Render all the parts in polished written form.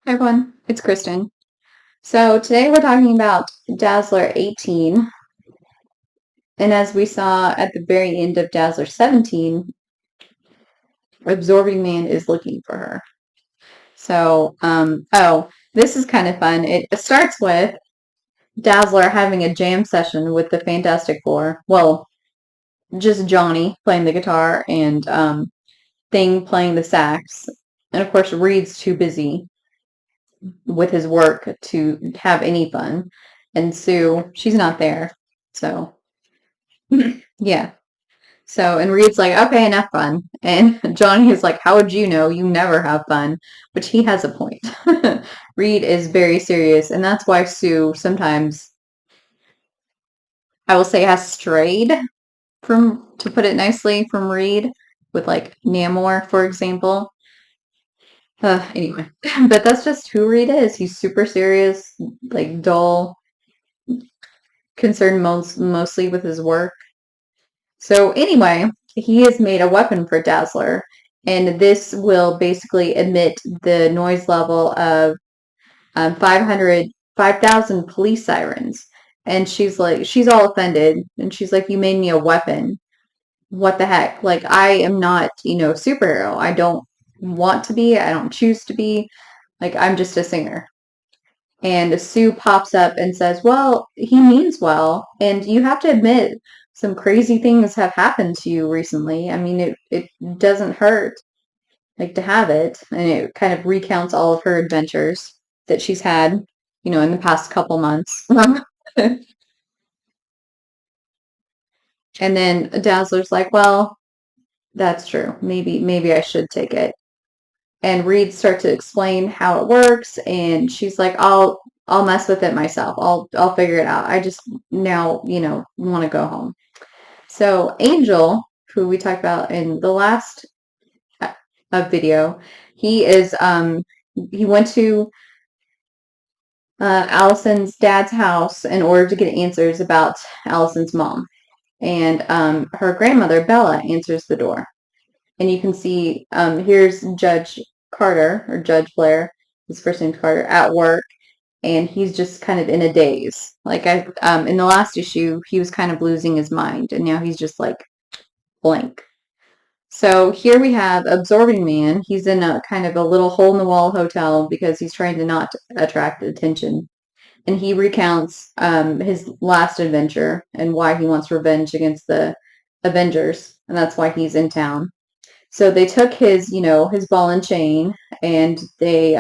Hi everyone, it's Kristen. So today we're talking about Dazzler 18, and as we saw at the very end of Dazzler 17, Absorbing Man is looking for her. So, this is kind of fun. It starts with Dazzler having a jam session with the Fantastic Four. Well, just Johnny playing the guitar and Thing playing the sax. And of course, Reed's too busy with his work to have any fun. And Sue, she's not there. So, yeah. So, and Reed's like, okay, enough fun. And Johnny is like, how would you know? You never have fun. Which he has a point. Reed is very serious. And that's why Sue sometimes, I will say, has strayed from, to put it nicely, from Reed with like Namor, for example. Anyway, but that's just who Reed is. He's super serious, like dull, concerned mostly with his work. So anyway, he has made a weapon for Dazzler, and this will basically emit the noise level of 5,000 police sirens. And she's like, she's all offended, and she's like, "You made me a weapon. What the heck? Like, I am not, superhero. I don't want to be. I don't choose to be. Like, I'm just a singer." And Sue pops up and says, well, he means well. And you have to admit, some crazy things have happened to you recently. I mean, it doesn't hurt like to have it. And it kind of recounts all of her adventures that she's had, in the past couple months. And then Dazzler's like, well, that's true. Maybe I should take it. And Reed starts to explain how it works, and she's like, I'll mess with it myself. I'll figure it out. I just now, want to go home. So Angel, who we talked about in the last video, he went to Allison's dad's house in order to get answers about Allison's mom. And her grandmother, Bella, answers the door. And you can see here's Judge Carter, or Judge Blair, his first name's Carter, at work, and he's just kind of in a daze. Like in the last issue, he was kind of losing his mind, and now he's just like blank. So here we have Absorbing Man. He's in a kind of a little hole in the wall hotel because he's trying to not attract attention. And he recounts his last adventure and why he wants revenge against the Avengers, and that's why he's in town. So they took his ball and chain, and they,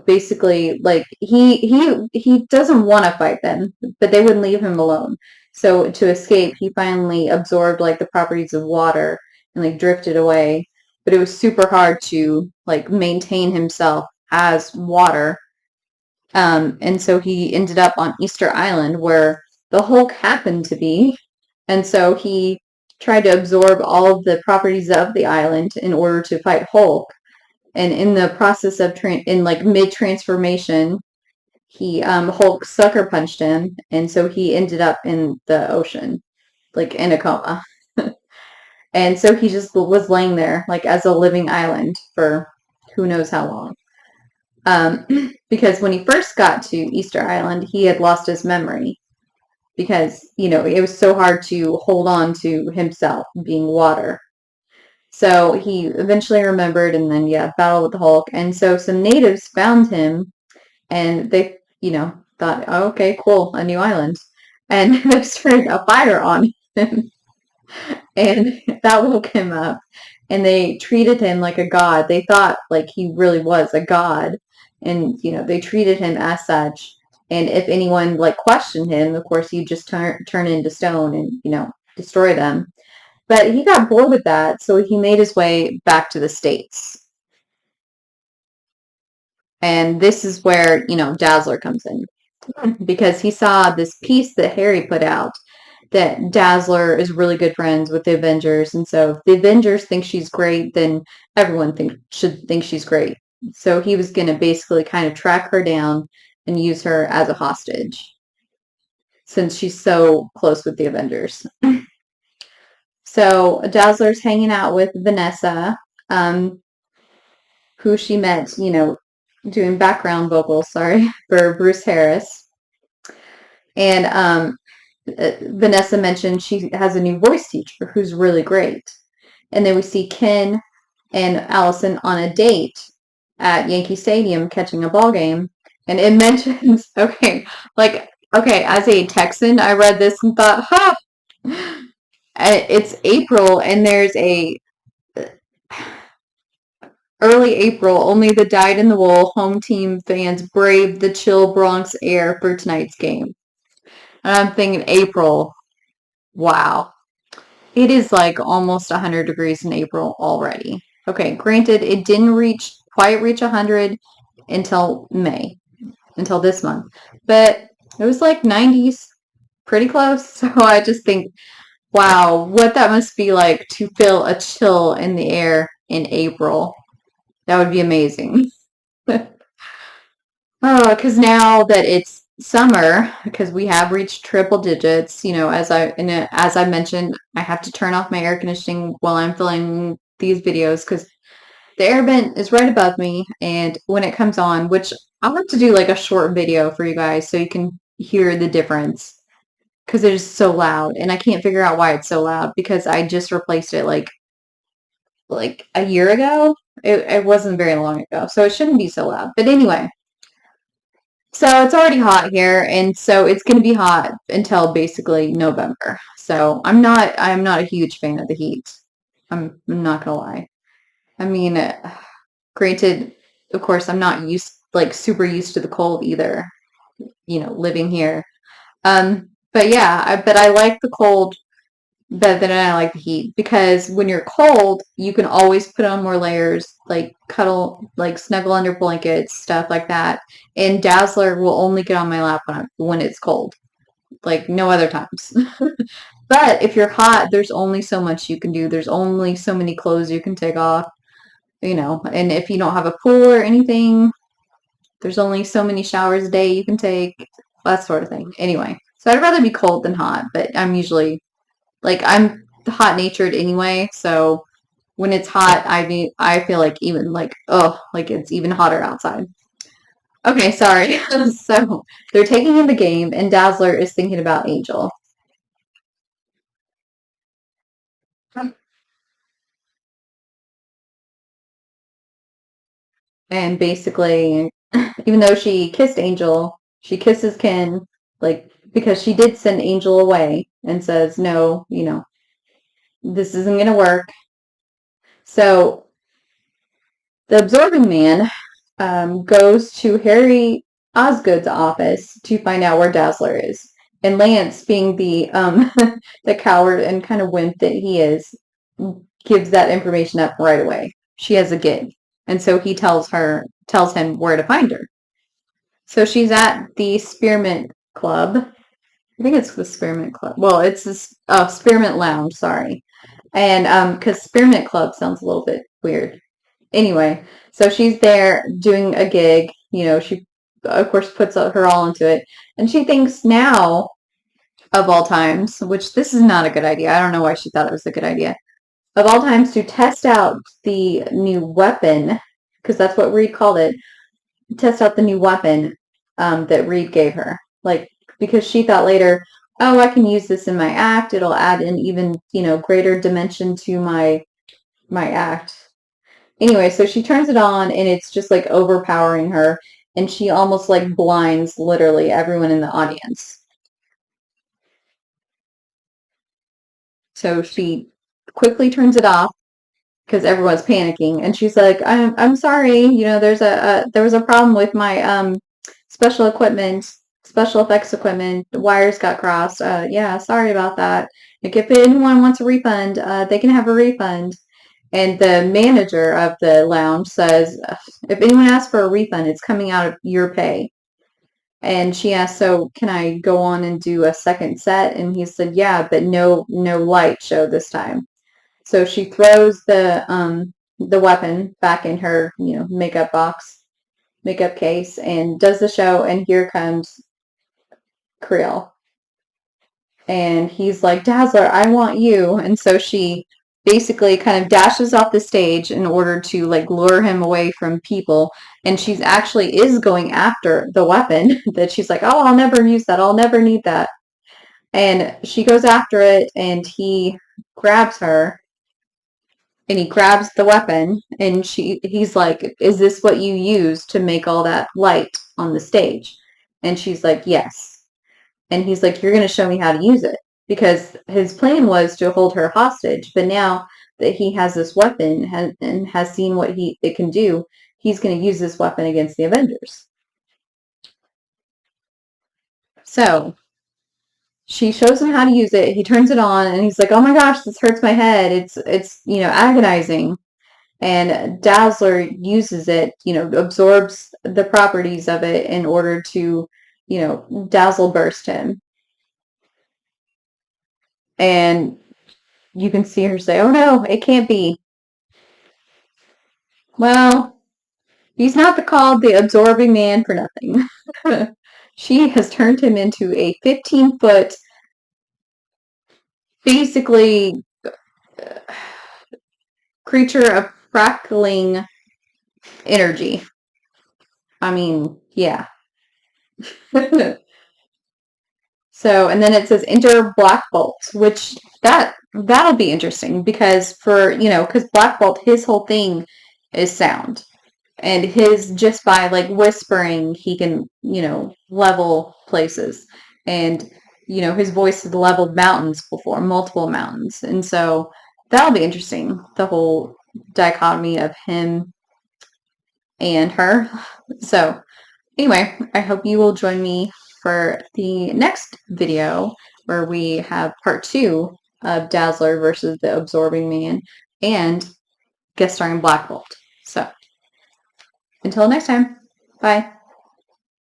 basically like he doesn't want to fight them, but they wouldn't leave him alone. So to escape, he finally absorbed like the properties of water and like drifted away. But it was super hard to like maintain himself as water. And so he ended up on Easter Island where the Hulk happened to be. And so he tried to absorb all of the properties of the island in order to fight Hulk. And in the process of in like mid transformation, he Hulk sucker punched him, and so he ended up in the ocean, like in a coma. And so he just was laying there like as a living island for who knows how long. Because when he first got to Easter Island, he had lost his memory because it was so hard to hold on to himself being water. So he eventually remembered, and then battled with the Hulk. And so some natives found him, and they thought, oh, okay, cool, a new island, and they started a fire on him, and that woke him up. And they treated him like a god. They thought like he really was a god, and they treated him as such. And if anyone like questioned him, of course, he'd just turn into stone and destroy them. But he got bored with that, so he made his way back to the States. And this is where, Dazzler comes in. Because he saw this piece that Harry put out that Dazzler is really good friends with the Avengers. And so if the Avengers think she's great, then everyone should think she's great. So he was going to basically kind of track her down and use her as a hostage since she's so close with the Avengers. So Dazzler's hanging out with Vanessa, who she met, doing background vocals, sorry, for Bruce Harris. And Vanessa mentioned she has a new voice teacher who's really great. And then we see Ken and Allison on a date at Yankee Stadium catching a ball game. And it mentions, okay, as a Texan, I read this and thought, ha, it's April and there's a early April, only the dyed-in-the-wool home team fans braved the chill Bronx air for tonight's game. And I'm thinking April, wow. It is like almost 100 degrees in April already. Okay, granted, it didn't quite reach 100 until May, until this month. But it was like 90s, pretty close. So I just think, wow, what that must be like to feel a chill in the air in April. That would be amazing. Oh, because now that it's summer, because we have reached triple digits, as I mentioned, I have to turn off my air conditioning while I'm filming these videos because the air vent is right above me, and when it comes on, which I'll have to do like a short video for you guys so you can hear the difference because it is so loud, and I can't figure out why it's so loud because I just replaced it like a year ago. It wasn't very long ago, so it shouldn't be so loud. But anyway. So it's already hot here, and so it's going to be hot until basically November. So I'm not a huge fan of the heat. I'm not gonna lie. I mean, granted, of course, I'm not super used to the cold either. Living here. But yeah, but I like the cold better than I like the heat because when you're cold, you can always put on more layers, like cuddle, like snuggle under blankets, stuff like that. And Dazzler will only get on my lap when it's cold, like no other times. But if you're hot, there's only so much you can do. There's only so many clothes you can take off, and if you don't have a pool or anything, there's only so many showers a day you can take, that sort of thing. Anyway, so I'd rather be cold than hot, but I'm hot natured anyway, so when it's hot, I feel like even like it's even hotter outside. Okay, sorry. So they're taking in the game, and Dazzler is thinking about Angel. And basically, even though she kissed Angel, she kisses Ken, like, because she did send Angel away and says, no, this isn't going to work. So the Absorbing Man goes to Harry Osgood's office to find out where Dazzler is. And Lance, being the the coward and kind of wimp that he is, gives that information up right away. She has a gig, and so he tells him where to find her. So she's at the Spearmint Club. I think it's the Spearmint Club. Well, it's this Spearmint Lounge. Sorry, and because Spearmint Club sounds a little bit weird. Anyway, so she's there doing a gig. She of course puts her all into it, and she thinks now of all times, which this is not a good idea. I don't know why she thought it was a good idea. Of all times to test out the new weapon, because that's what Reed called it, test out the new weapon that Reed gave her. Like, because she thought later, oh, I can use this in my act. It'll add an even, greater dimension to my act. Anyway, so she turns it on and it's just like overpowering her, and she almost like blinds literally everyone in the audience. So she quickly turns it off because everyone's panicking, and she's like, I'm sorry, there was a problem with my special equipment, special effects equipment. The wires got crossed. Yeah, sorry about that. Like, if anyone wants a refund, they can have a refund. And the manager of the lounge says, if anyone asks for a refund, it's coming out of your pay. And she asked, so can I go on and do a second set? And he said, yeah, but no light show this time. So she throws the weapon back in her, makeup box, makeup case, and does the show. And here comes Creel. And he's like, Dazzler, I want you. And so she basically kind of dashes off the stage in order to like lure him away from people. And she's actually is going after the weapon that she's like, oh, I'll never use that. I'll never need that. And she goes after it, and he grabs her, and he grabs the weapon, and he's like, is this what you use to make all that light on the stage? And she's like, yes. And he's like, you're going to show me how to use it, because his plan was to hold her hostage, but now that he has this weapon and has seen what it can do, he's going to use this weapon against the Avengers. So she shows him how to use it. He turns it on, and he's like, oh my gosh, this hurts my head. It's agonizing. And Dazzler uses it, absorbs the properties of it in order to, dazzle burst him. And you can see her say, oh no, it can't be. Well, he's not called the Absorbing Man for nothing. She has turned him into a 15-foot, basically, creature of crackling energy. I mean, yeah. So, and then it says enter Black Bolt, which that'll be interesting, because because Black Bolt, his whole thing is sound. And his, just by like whispering, he can, level places. And, his voice has leveled mountains before, multiple mountains. And so that'll be interesting, the whole dichotomy of him and her. So anyway, I hope you will join me for the next video, where we have part 2 of Dazzler versus the Absorbing Man, and guest starring Black Bolt. So until next time, bye.